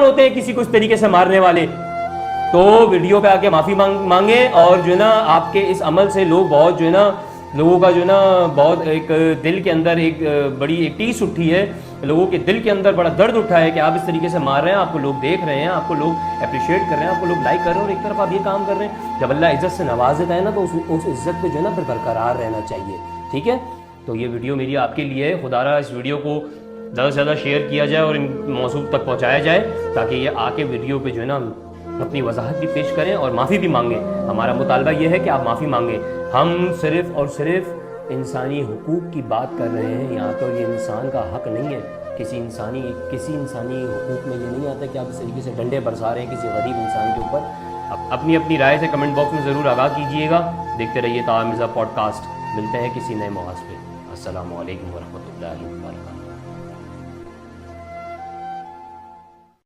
ہوتے ہیں کسی کو اس طریقے سے مارنے والے تو ویڈیو پہ آ کے معافی مانگیں. اور جو ہے نا آپ کے اس عمل سے لوگ بہت جو ہے نا لوگوں کا جو ہے نا بہت ایک دل کے اندر ایک بڑی ایک ٹیس اٹھی ہے, لوگوں کے دل کے اندر بڑا درد اٹھا ہے کہ آپ اس طریقے سے مار رہے ہیں, آپ کو لوگ دیکھ رہے ہیں, آپ کو لوگ اپریشیٹ کر رہے ہیں, آپ کو لوگ لائک کر رہے ہیں, اور ایک طرف آپ یہ کام کر رہے ہیں. جب اللہ عزت سے نواز دیتا ہے نا تو اس عزت پہ جو ہے نا پھر برقرار رہنا چاہیے. ٹھیک ہے, تو یہ ویڈیو میری آپ کے لیے ہے. خدا را اس ویڈیو کو زیادہ سے زیادہ شیئر کیا جائے اور ان موضوع تک پہنچایا جائے تاکہ یہ آ کے ویڈیو پہ جو ہے نا اپنی وضاحت بھی پیش کریں اور معافی بھی مانگیں. ہمارا مطالبہ یہ ہے کہ آپ معافی مانگیں. ہم صرف اور صرف انسانی حقوق کی بات کر رہے ہیں یہاں پر. یہ انسان کا حق نہیں ہے. کسی انسانی حقوق میں یہ نہیں آتا کہ آپ اس طریقے سے ڈنڈے برسا رہے ہیں کسی غریب انسان کے اوپر. اپنی رائے سے کمنٹ باکس میں ضرور آگاہ کیجیے گا. دیکھتے رہیے طاہر مرزا پوڈ کاسٹ. ملتے ہیں کسی نئے موضوع پہ. السلام علیکم ورحمۃ اللہ وبرکاتہ.